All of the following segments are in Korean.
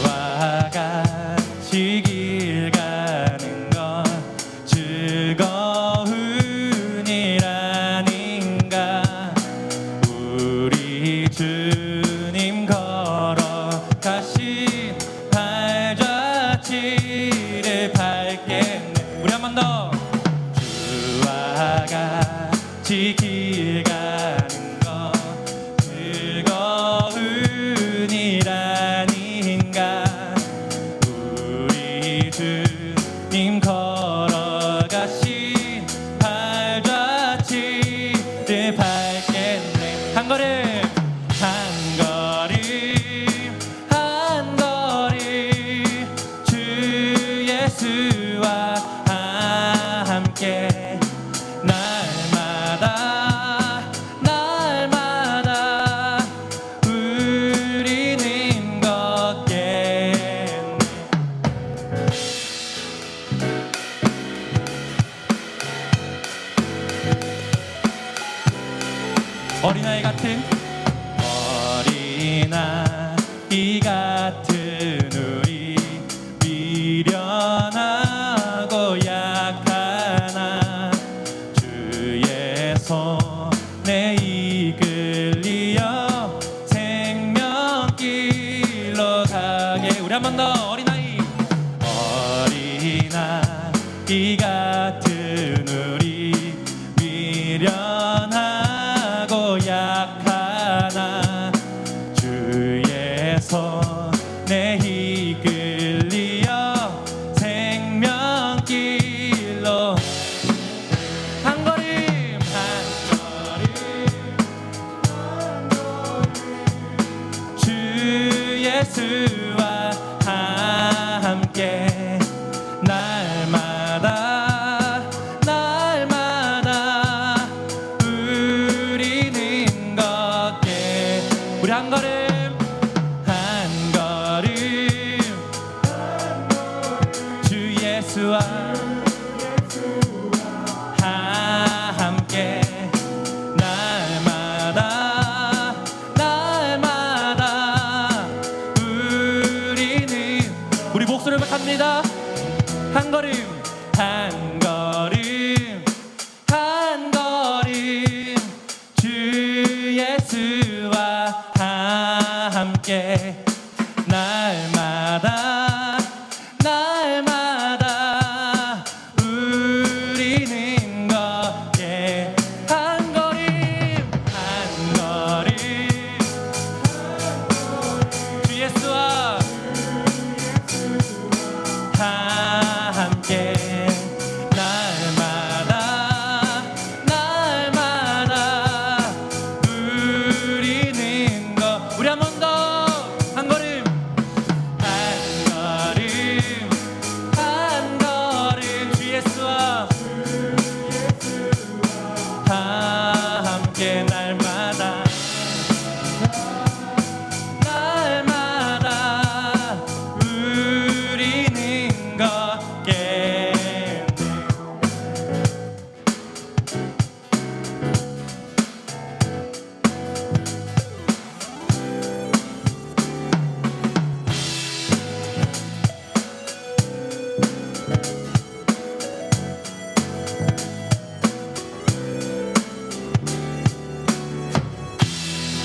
저와 같이 길 가는 건 즐거운 일 아닌가. 우리 주님 걸어가신 발자취를 밟겠네. 우리 한 번 더. 주와 같이 길 가는 건 즐거운 일 아닌가. 우리 주님 걸어가신 발자취를 밟겠네. 한 걸음 한 걸음 한 걸음 주 예수와 함께 날마다 우리는 걷겠네. 어린아이 같은 우리 미련하고 약하나 주의 손에 이끌리어 생명길로 가게. 우리 한 번 더. 어린아이 같은 우리 미련하고 약하나 주의 손에 이끌리어 생명길로 한 걸음 한 걸음 주 예수와 함께 날마다 우리는 걷게. 우리 한 걸음 한 걸음 주 예수와 함께 날마다 우리 목소리를 합니다. 한 걸음 한 걸음 한 걸음 주 예수와 함께 날마다 우리는 걷게. 한 걸음 한 걸음 주 예수와 함께 날마다 우리는 우리 한 번 더. 한 걸음 한 걸음 주 예수와 함께 날마다 우리는 걷게.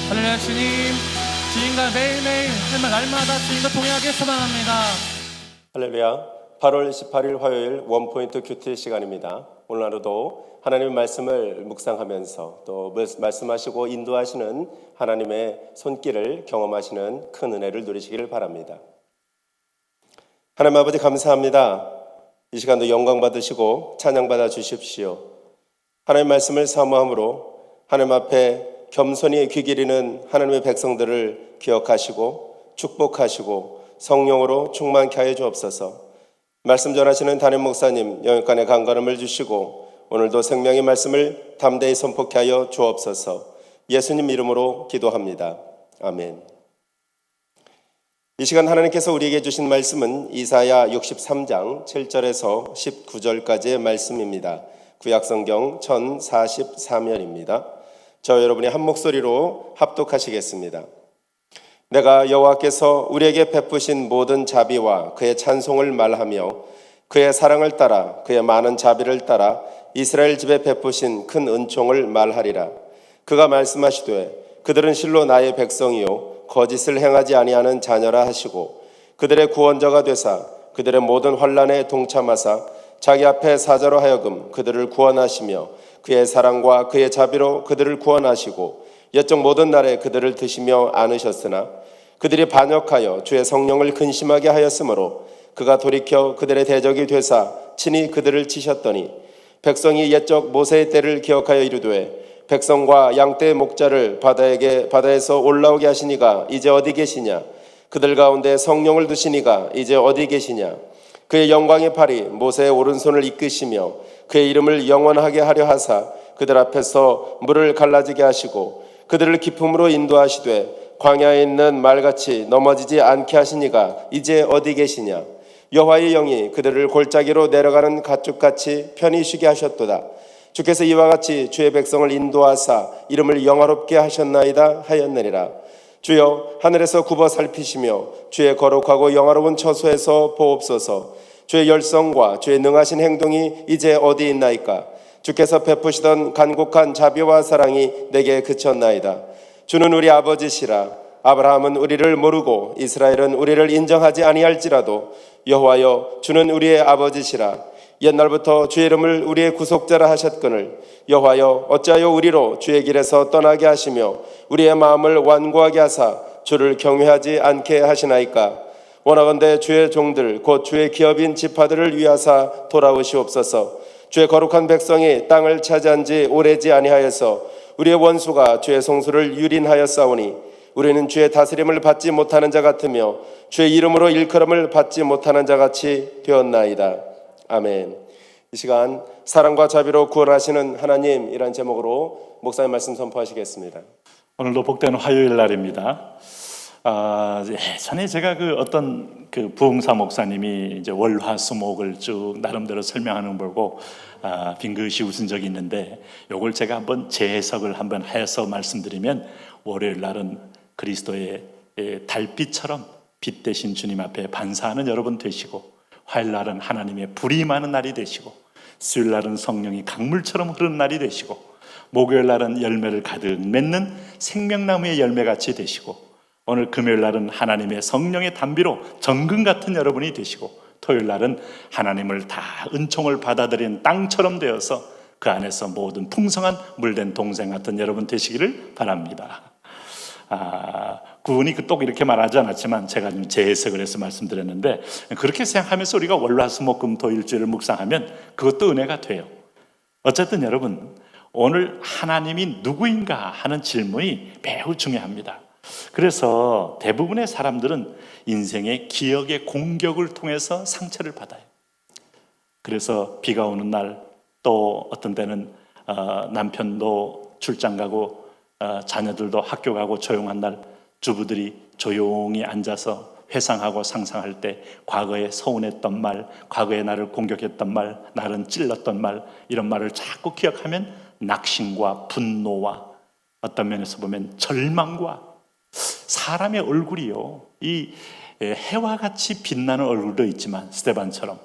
할렐루야. 주님과 매일매일 날마다 주님과 동행하길 소망합니다. 할렐루야. 8월 28일 화요일 원포인트 큐티 시간입니다. 오늘 하루도 하나님의 말씀을 묵상하면서 또 말씀하시고 인도하시는 하나님의 손길을 경험하시는 큰 은혜를 누리시기를 바랍니다. 하나님 아버지 감사합니다. 이 시간도 영광 받으시고 찬양 받아 주십시오. 하나님의 말씀을 사모함으로 하나님 앞에 겸손히 귀 기리는 하나님의 백성들을 기억하시고 축복하시고 성령으로 충만케 하여 주옵소서. 말씀 전하시는 담임 목사님 영육간의 강건함을 주시고 오늘도 생명의 말씀을 담대히 선포케 하여 주옵소서. 예수님 이름으로 기도합니다. 아멘. 이 시간 하나님께서 우리에게 주신 말씀은 이사야 63장 7절에서 19절까지의 말씀입니다. 구약성경 1044면입니다. 저 여러분이 한 목소리로 합독하시겠습니다. 내가 여호와께서 우리에게 베푸신 모든 자비와 그의 찬송을 말하며 그의 사랑을 따라 그의 많은 자비를 따라 이스라엘 집에 베푸신 큰 은총을 말하리라. 그가 말씀하시되 그들은 실로 나의 백성이요 거짓을 행하지 아니하는 자녀라 하시고 그들의 구원자가 되사 그들의 모든 환난에 동참하사 자기 앞에 사자로 하여금 그들을 구원하시며 그의 사랑과 그의 자비로 그들을 구원하시고 옛적 모든 날에 그들을 드시며 안으셨으나 그들이 반역하여 주의 성령을 근심하게 하였으므로 그가 돌이켜 그들의 대적이 되사 친히 그들을 치셨더니 백성이 옛적 모세의 때를 기억하여 이르되 백성과 양떼의 목자를 바다에서 올라오게 하시니가 이제 어디 계시냐 그들 가운데 성령을 두시니가 이제 어디 계시냐 그의 영광의 팔이 모세의 오른손을 이끄시며 그의 이름을 영원하게 하려 하사 그들 앞에서 물을 갈라지게 하시고 그들을 기품으로 인도하시되 광야에 있는 말같이 넘어지지 않게 하시니가 이제 어디 계시냐 여호와의 영이 그들을 골짜기로 내려가는 가축같이 편히 쉬게 하셨도다. 주께서 이와 같이 주의 백성을 인도하사 이름을 영화롭게 하셨나이다 하였느니라. 주여 하늘에서 굽어 살피시며 주의 거룩하고 영화로운 처소에서 보옵소서. 주의 열성과 주의 능하신 행동이 이제 어디 있나이까. 주께서 베푸시던 간곡한 자비와 사랑이 내게 그쳤나이다. 주는 우리 아버지시라. 아브라함은 우리를 모르고 이스라엘은 우리를 인정하지 아니할지라도 여호와여 주는 우리의 아버지시라. 옛날부터 주의 이름을 우리의 구속자라 하셨거늘 여호와여 어찌하여 우리로 주의 길에서 떠나게 하시며 우리의 마음을 완고하게 하사 주를 경외하지 않게 하시나이까. 원하건대 주의 종들 곧 주의 기업인 지파들을 위하사 돌아오시옵소서. 주의 거룩한 백성이 땅을 차지한 지 오래지 아니하여서 우리의 원수가 주의 성소를 유린하였사오니 우리는 주의 다스림을 받지 못하는 자 같으며 주의 이름으로 일컬음을 받지 못하는 자 같이 되었나이다. 아멘. 이 시간 사랑과 자비로 구원하시는 하나님이란 제목으로 목사님 말씀 선포하시겠습니다. 오늘도 복된 화요일 날입니다. 예전에 제가 어떤 부흥사 목사님이 이제 월화수목을 쭉 나름대로 설명하는 걸 보고 빙긋이 웃은 적이 있는데, 요걸 제가 한번 재해석을 한번 해서 말씀드리면, 월요일 날은 그리스도의 달빛처럼 빛 대신 주님 앞에 반사하는 여러분 되시고, 화요일 날은 하나님의 불이 임하는 날이 되시고, 수요일 날은 성령이 강물처럼 흐르는 날이 되시고, 목요일 날은 열매를 가득 맺는 생명나무의 열매같이 되시고, 오늘 금요일 날은 하나님의 성령의 단비로 정금 같은 여러분이 되시고, 토요일 날은 하나님을 다 은총을 받아들인 땅처럼 되어서 그 안에서 모든 풍성한 물된 동생 같은 여러분 되시기를 바랍니다. 구원이 똑 이렇게 말하지 않았지만 제가 좀 재해석을 해서 말씀드렸는데, 그렇게 생각하면서 우리가 월화수목금토일주일을 묵상하면 그것도 은혜가 돼요. 어쨌든 여러분, 오늘 하나님이 누구인가 하는 질문이 매우 중요합니다. 그래서 대부분의 사람들은 인생의 기억의 공격을 통해서 상처를 받아요. 그래서 비가 오는 날, 또 어떤 때는 남편도 출장 가고 자녀들도 학교 가고 조용한 날, 주부들이 조용히 앉아서 회상하고 상상할 때 과거에 서운했던 말, 과거에 나를 공격했던 말, 나를 찔렀던 말, 이런 말을 자꾸 기억하면 낙심과 분노와 어떤 면에서 보면 절망과, 사람의 얼굴이요, 이 해와 같이 빛나는 얼굴도 있지만 스데반처럼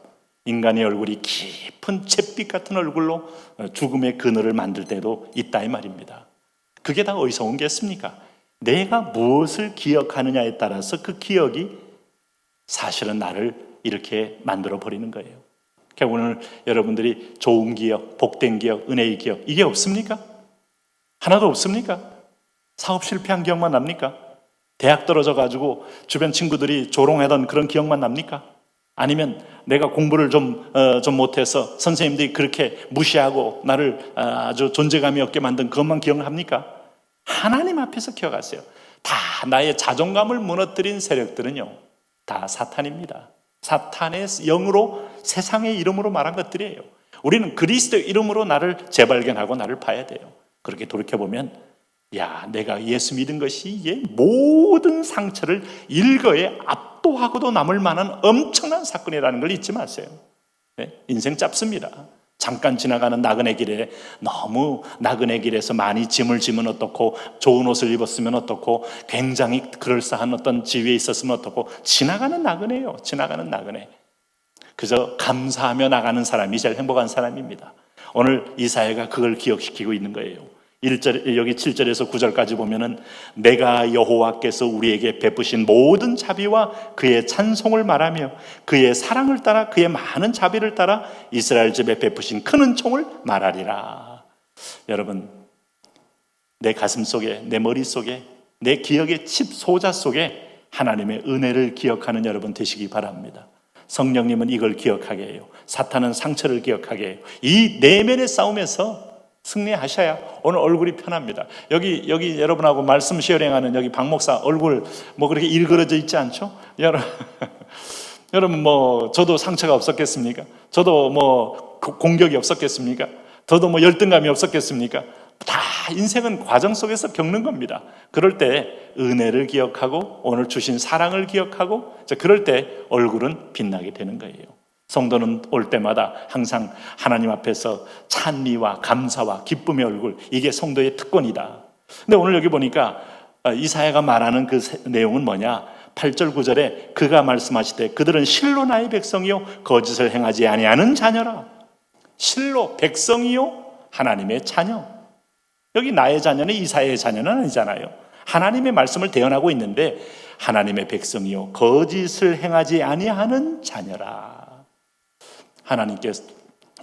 인간의 얼굴이 깊은 잿빛 같은 얼굴로 죽음의 그늘을 만들 때도 있다 이 말입니다. 그게 다 어디서 온 게겠습니까? 내가 무엇을 기억하느냐에 따라서 그 기억이 사실은 나를 이렇게 만들어 버리는 거예요. 그러니까 오늘 여러분들이 좋은 기억, 복된 기억, 은혜의 기억, 이게 없습니까? 하나도 없습니까? 사업 실패한 기억만 납니까? 대학 떨어져 가지고 주변 친구들이 조롱하던 그런 기억만 납니까? 아니면 내가 공부를 좀 못해서 선생님들이 그렇게 무시하고 나를 아주 존재감이 없게 만든 그것만 기억합니까? 하나님 앞에서 기억하세요. 다 나의 자존감을 무너뜨린 세력들은요, 다 사탄입니다. 사탄의 영으로, 세상의 이름으로 말한 것들이에요. 우리는 그리스도의 이름으로 나를 재발견하고 나를 봐야 돼요. 그렇게 돌이켜보면, 야, 내가 예수 믿은 것이 이게 모든 상처를 일거에 압도하고도 남을 만한 엄청난 사건이라는 걸 잊지 마세요. 네? 인생 짧습니다. 잠깐 지나가는 나그네 길에 너무 나그네 길에서 많이 짐을 지면 어떻고, 좋은 옷을 입었으면 어떻고, 굉장히 그럴싸한 어떤 지위에 있었으면 어떻고, 지나가는 나그네예요. 지나가는 나그네. 그저 감사하며 나가는 사람이 제일 행복한 사람입니다. 오늘 이사야가 그걸 기억시키고 있는 거예요. 1절, 여기 7절에서 9절까지 보면은 내가 여호와께서 우리에게 베푸신 모든 자비와 그의 찬송을 말하며 그의 사랑을 따라 그의 많은 자비를 따라 이스라엘 집에 베푸신 큰 은총을 말하리라. 여러분, 내 가슴 속에, 내 머릿속에, 내 기억의 칩 소자 속에 하나님의 은혜를 기억하는 여러분 되시기 바랍니다. 성령님은 이걸 기억하게 해요. 사탄은 상처를 기억하게 해요. 이 내면의 싸움에서 승리하셔야 오늘 얼굴이 편합니다. 여기 여러분하고 말씀 쉐어링하는 여기 박 목사 얼굴 뭐 그렇게 일그러져 있지 않죠? 여러분 뭐 저도 상처가 없었겠습니까? 저도 뭐 공격이 없었겠습니까? 저도 뭐 열등감이 없었겠습니까? 다 인생은 과정 속에서 겪는 겁니다. 그럴 때 은혜를 기억하고 오늘 주신 사랑을 기억하고 그럴 때 얼굴은 빛나게 되는 거예요. 성도는 올 때마다 항상 하나님 앞에서 찬미와 감사와 기쁨의 얼굴, 이게 성도의 특권이다. 근데 오늘 여기 보니까 이사야가 말하는 그 내용은 뭐냐? 8절 9절에 그가 말씀하시되 그들은 실로 나의 백성이요 거짓을 행하지 아니하는 자녀라. 실로 백성이요 하나님의 자녀. 여기 나의 자녀는 이사야의 자녀는 아니잖아요. 하나님의 말씀을 대언하고 있는데 하나님의 백성이요 거짓을 행하지 아니하는 자녀라. 하나님께서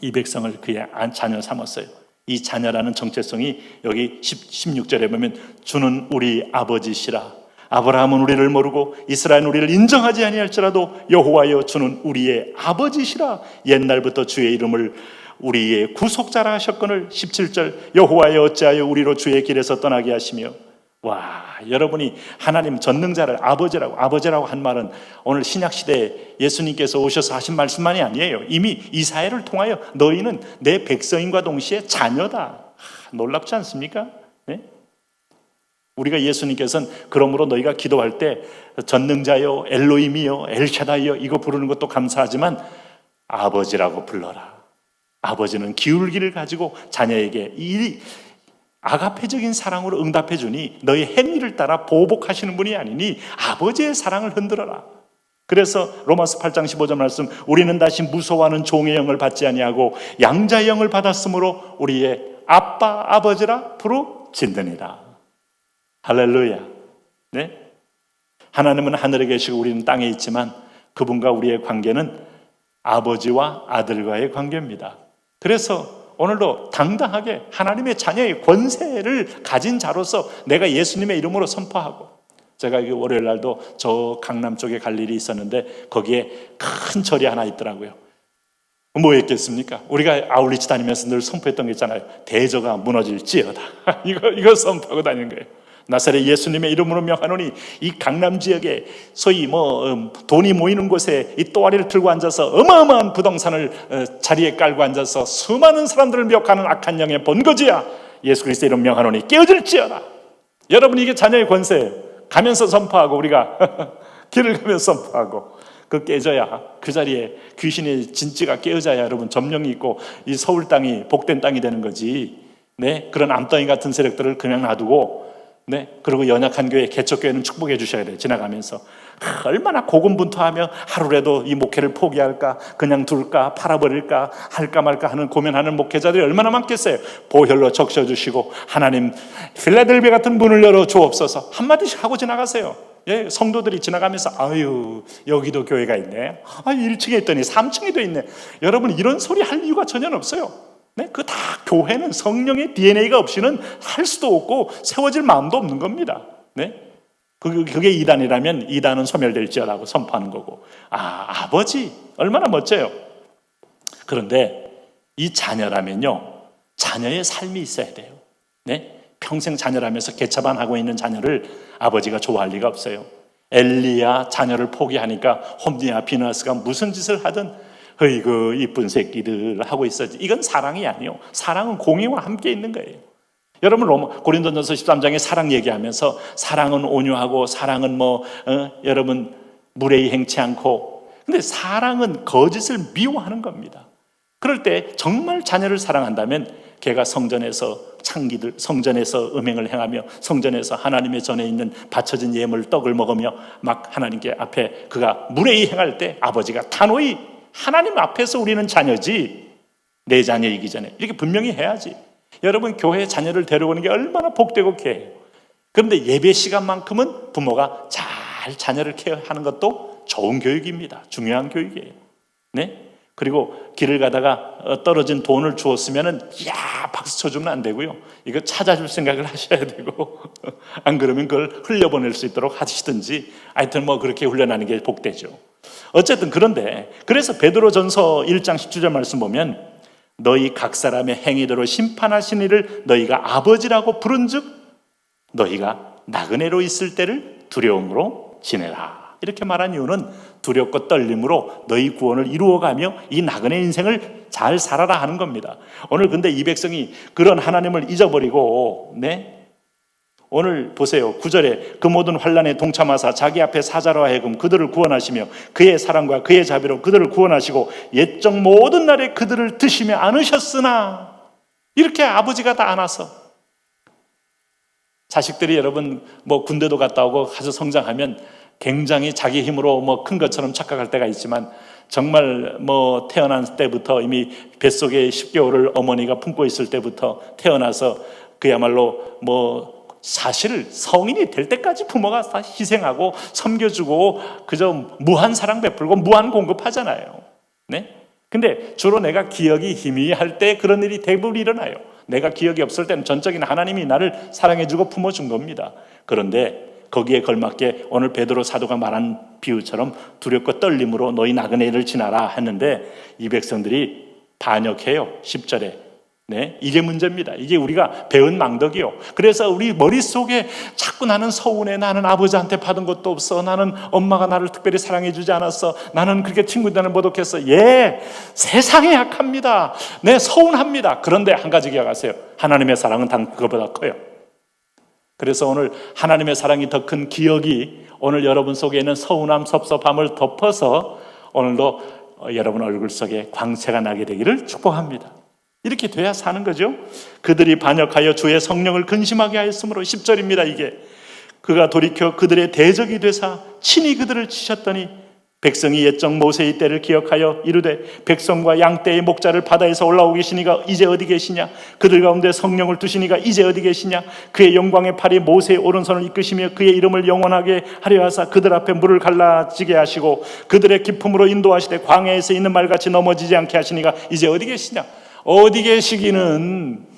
이 백성을 그의 자녀 삼았어요. 이 자녀라는 정체성이 여기 16절에 보면 주는 우리 아버지시라. 아브라함은 우리를 모르고 이스라엘은 우리를 인정하지 아니할지라도 여호와여 주는 우리의 아버지시라. 옛날부터 주의 이름을 우리의 구속자라 하셨거늘. 17절 여호와여 어찌하여 우리로 주의 길에서 떠나게 하시며. 와, 여러분이 하나님 전능자를 아버지라고 한 말은 오늘 신약시대에 예수님께서 오셔서 하신 말씀만이 아니에요. 이미 이사야를 통하여 너희는 내 백성인과 동시에 자녀다. 놀랍지 않습니까? 네? 우리가 예수님께서는 그러므로 너희가 기도할 때 전능자여 엘로힘이여 엘샤다이여 이거 부르는 것도 감사하지만 아버지라고 불러라. 아버지는 기울기를 가지고 자녀에게 이 아가페적인 사랑으로 응답해 주니 너희 행위를 따라 보복하시는 분이 아니니 아버지의 사랑을 흔들어라. 그래서 로마서 8장 15절 말씀 우리는 다시 무서워하는 종의 영을 받지 아니하고 양자의 영을 받았으므로 우리의 아빠 아버지라 부르짖느니라. 할렐루야. 네? 하나님은 하늘에 계시고 우리는 땅에 있지만 그분과 우리의 관계는 아버지와 아들과의 관계입니다. 그래서 오늘도 당당하게 하나님의 자녀의 권세를 가진 자로서 내가 예수님의 이름으로 선포하고, 제가 월요일 날도 저 강남 쪽에 갈 일이 있었는데 거기에 큰 절이 하나 있더라고요. 뭐였겠습니까? 우리가 아울리치 다니면서 늘 선포했던 게 있잖아요. 대저가 무너질지어다. 이거 선포하고 다니는 거예요. 나사렛 예수님의 이름으로 명하노니 이 강남 지역에 소위 돈이 모이는 곳에 이 또아리를 들고 앉아서 어마어마한 부동산을 자리에 깔고 앉아서 수많은 사람들을 미혹하는 악한 영의 본거지야. 예수 그리스도의 이름 명하노니 깨어질지어다. 여러분, 이게 자녀의 권세예요. 가면서 선포하고, 우리가 길을 가면서 선포하고, 그 깨져야, 그 자리에 귀신의 진지가 깨어져야 여러분 점령이 있고 이 서울 땅이 복된 땅이 되는 거지. 네, 그런 암덩이 같은 세력들을 그냥 놔두고, 네, 그리고 연약한 교회, 개척교회는 축복해 주셔야 돼요. 지나가면서 얼마나 고군분투하며 하루라도 이 목회를 포기할까, 그냥 둘까, 팔아버릴까, 할까 말까 하는 고민하는 목회자들이 얼마나 많겠어요. 보혈로 적셔주시고 하나님 필라델비아 같은 문을 열어 주옵소서 한마디씩 하고 지나가세요. 예, 성도들이 지나가면서 아유 여기도 교회가 있네, 1층에 있더니 3층에도 있네. 여러분, 이런 소리 할 이유가 전혀 없어요. 네, 그 다 교회는 성령의 DNA가 없이는 할 수도 없고 세워질 마음도 없는 겁니다. 네, 그게 이단이라면 이단은 소멸될지어라고 선포하는 거고. 아버지 얼마나 멋져요. 그런데 이 자녀라면요, 자녀의 삶이 있어야 돼요. 네, 평생 자녀라면서 개차반하고 있는 자녀를 아버지가 좋아할 리가 없어요. 엘리야 자녀를 포기하니까 홈리와 비나스가 무슨 짓을 하든 어이구 이쁜 새끼들 하고 있었지. 이건 사랑이 아니에요. 사랑은 공의와 함께 있는 거예요. 여러분, 고린도전서 13장에 사랑 얘기하면서 사랑은 온유하고 사랑은 여러분 무례히 행치 않고, 근데 사랑은 거짓을 미워하는 겁니다. 그럴 때 정말 자녀를 사랑한다면 걔가 성전에서 성전에서 음행을 행하며 성전에서 하나님의 전에 있는 바쳐진 예물 떡을 먹으며 막 하나님께 앞에 그가 무례히 행할 때 아버지가 단호히 하나님 앞에서 우리는 자녀지 내 자녀이기 전에 이렇게 분명히 해야지. 여러분 교회에 자녀를 데려오는 게 얼마나 복되고 귀해요. 그런데 예배 시간만큼은 부모가 잘 자녀를 케어하는 것도 좋은 교육입니다. 중요한 교육이에요. 네? 그리고 길을 가다가 떨어진 돈을 주었으면은 야 박수 쳐주면 안 되고요. 이거 찾아줄 생각을 하셔야 되고 안 그러면 그걸 흘려보낼 수 있도록 하시든지 하여튼 뭐 그렇게 훈련하는 게 복되죠. 어쨌든 그런데 그래서 베드로전서 1장 17절 말씀 보면 너희 각 사람의 행위대로 심판하신 이를 너희가 아버지라고 부른즉 너희가 나그네로 있을 때를 두려움으로 지내라. 이렇게 말한 이유는 두렵고 떨림으로 너희 구원을 이루어가며 이 나그네 인생을 잘 살아라 하는 겁니다. 오늘 근데 이 백성이 그런 하나님을 잊어버리고 오늘 보세요. 9절에 그 모든 환난에 동참하사 자기 앞에 사자로 하여금 그들을 구원하시며 그의 사랑과 그의 자비로 그들을 구원하시고 옛적 모든 날에 그들을 드시며 안으셨으나 이렇게 아버지가 다 안아서 자식들이 여러분 뭐 군대도 갔다 오고 가서 성장하면 굉장히 자기 힘으로 큰 것처럼 착각할 때가 있지만 정말 태어난 때부터 이미 뱃속에 10개월을 어머니가 품고 있을 때부터 태어나서 그야말로 사실 성인이 될 때까지 부모가 다 희생하고 섬겨주고 그저 무한 사랑 베풀고 무한 공급하잖아요. 네? 근데 주로 내가 기억이 희미할 때 그런 일이 대부분 일어나요. 내가 기억이 없을 때는 전적인 하나님이 나를 사랑해주고 품어준 겁니다. 그런데 거기에 걸맞게 오늘 베드로 사도가 말한 비유처럼 두렵고 떨림으로 너희 나그네를 지나라 했는데 이 백성들이 반역해요. 10절에. 네, 이게 문제입니다. 이게 우리가 배운 망덕이요. 그래서 우리 머릿속에 자꾸 나는 서운해. 나는 아버지한테 받은 것도 없어. 나는 엄마가 나를 특별히 사랑해 주지 않았어. 나는 그렇게 친구들을 모독했어. 세상에 약합니다. 네, 서운합니다. 그런데 한 가지 기억하세요. 하나님의 사랑은 그거보다 커요. 그래서 오늘 하나님의 사랑이 더 큰 기억이 오늘 여러분 속에 있는 서운함, 섭섭함을 덮어서 오늘도 여러분 얼굴 속에 광채가 나게 되기를 축복합니다. 이렇게 돼야 사는 거죠. 그들이 반역하여 주의 성령을 근심하게 하였으므로 10절입니다. 이게 그가 돌이켜 그들의 대적이 되사 친히 그들을 치셨더니 백성이 옛적 모세의 때를 기억하여 이르되 백성과 양떼의 목자를 바다에서 올라오고 계시니가 이제 어디 계시냐. 그들 가운데 성령을 두시니가 이제 어디 계시냐. 그의 영광의 팔이 모세의 오른손을 이끄시며 그의 이름을 영원하게 하려 하사 그들 앞에 물을 갈라지게 하시고 그들의 기품으로 인도하시되 광야에서 있는 말같이 넘어지지 않게 하시니가 이제 어디 계시냐. 어디 계시기는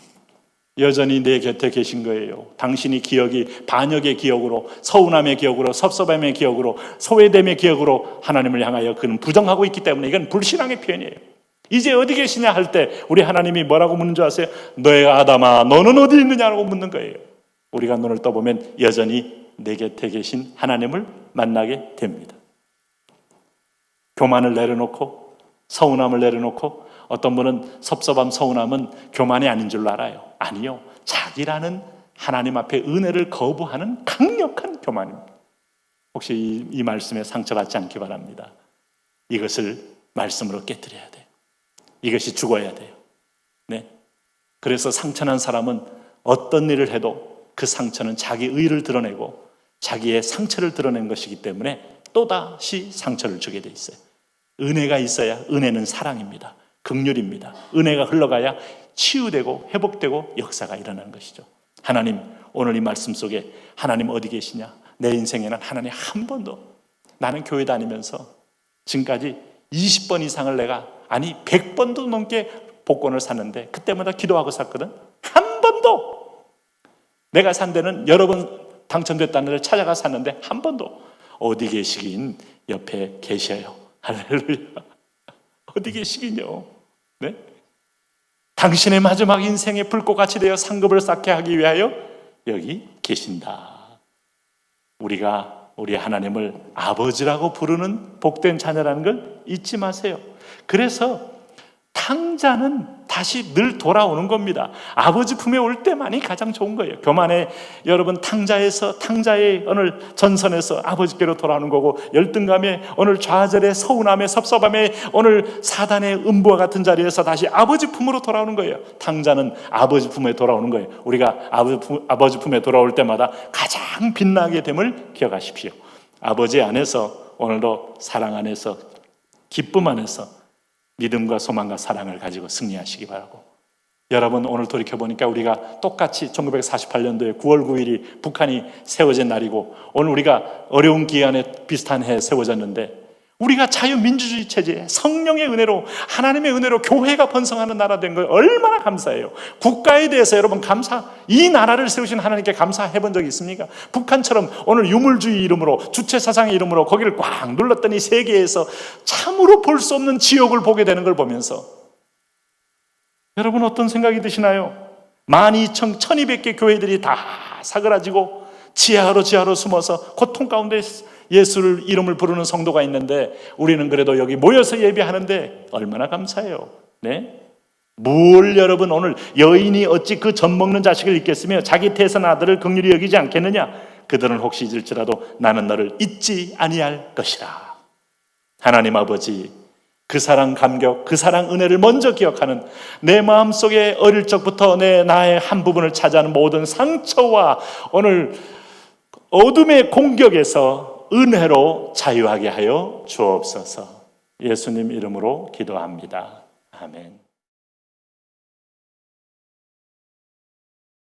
여전히 내 곁에 계신 거예요. 당신이 기억이 반역의 기억으로, 서운함의 기억으로, 섭섭함의 기억으로, 소외됨의 기억으로 하나님을 향하여 그는 부정하고 있기 때문에 이건 불신앙의 표현이에요. 이제 어디 계시냐 할 때 우리 하나님이 뭐라고 묻는 줄 아세요? 너의 아담아 너는 어디 있느냐라고 묻는 거예요. 우리가 눈을 떠보면 여전히 내 곁에 계신 하나님을 만나게 됩니다. 교만을 내려놓고 서운함을 내려놓고 어떤 분은 섭섭함, 서운함은 교만이 아닌 줄로 알아요. 아니요. 자기라는 하나님 앞에 은혜를 거부하는 강력한 교만입니다. 혹시 이 말씀에 상처받지 않기 바랍니다. 이것을 말씀으로 깨뜨려야 돼요. 이것이 죽어야 돼요. 네. 그래서 상처난 사람은 어떤 일을 해도 그 상처는 자기 의를 드러내고 자기의 상처를 드러낸 것이기 때문에 또다시 상처를 주게 돼 있어요. 은혜가 있어야 은혜는 사랑입니다. 긍휼입니다. 은혜가 흘러가야 치유되고 회복되고 역사가 일어나는 것이죠. 하나님, 오늘 이 말씀 속에 하나님 어디 계시냐? 내 인생에는 하나님 한 번도, 나는 교회 다니면서 지금까지 20번 이상을 내가 100번도 넘게 복권을 샀는데 그때마다 기도하고 샀거든. 한 번도 내가 산 데는 여러 번 당첨됐다는 데를 찾아가 샀는데 한 번도. 어디 계시긴 옆에 계셔요. 할렐루야. 어디 계시긴요. 네? 당신의 마지막 인생의 불꽃같이 되어 상급을 쌓게 하기 위하여 여기 계신다. 우리가 우리 하나님을 아버지라고 부르는 복된 자녀라는 걸 잊지 마세요. 그래서 탕자는 다시 늘 돌아오는 겁니다. 아버지 품에 올 때만이 가장 좋은 거예요. 교만에 여러분 탕자의 오늘 전선에서 아버지께로 돌아오는 거고, 열등감에 오늘 좌절에 서운함에 섭섭함에 오늘 사단의 음부와 같은 자리에서 다시 아버지 품으로 돌아오는 거예요. 탕자는 아버지 품에 돌아오는 거예요. 우리가 아버지 품에 돌아올 때마다 가장 빛나게 됨을 기억하십시오. 아버지 안에서, 오늘도 사랑 안에서, 기쁨 안에서 믿음과 소망과 사랑을 가지고 승리하시기 바라고, 여러분 오늘 돌이켜보니까 우리가 똑같이 1948년도에 9월 9일이 북한이 세워진 날이고, 오늘 우리가 어려운 기간에 비슷한 해에 세워졌는데, 우리가 자유민주주의 체제에 성령의 은혜로, 하나님의 은혜로 교회가 번성하는 나라 된 걸 얼마나 감사해요. 국가에 대해서 여러분 이 나라를 세우신 하나님께 감사해 본 적이 있습니까? 북한처럼 오늘 유물주의 이름으로, 주체사상의 이름으로 거기를 꽉 눌렀더니 세계에서 참으로 볼 수 없는 지옥을 보게 되는 걸 보면서 여러분 어떤 생각이 드시나요? 12,200개 교회들이 다 사그라지고 지하로 숨어서 고통 가운데 예수를 이름을 부르는 성도가 있는데, 우리는 그래도 여기 모여서 예배하는데 얼마나 감사해요. 네? 뭘 여러분, 오늘 여인이 어찌 그 젖 먹는 자식을 잊겠으며 자기 태산 아들을 긍휼히 여기지 않겠느냐? 그들은 혹시 잊을지라도 나는 너를 잊지 아니할 것이라. 하나님 아버지, 그 사랑 감격, 그 사랑 은혜를 먼저 기억하는, 내 마음속에 어릴 적부터 나의 한 부분을 차지하는 모든 상처와 오늘 어둠의 공격에서 은혜로 자유하게 하여 주옵소서. 예수님 이름으로 기도합니다. 아멘.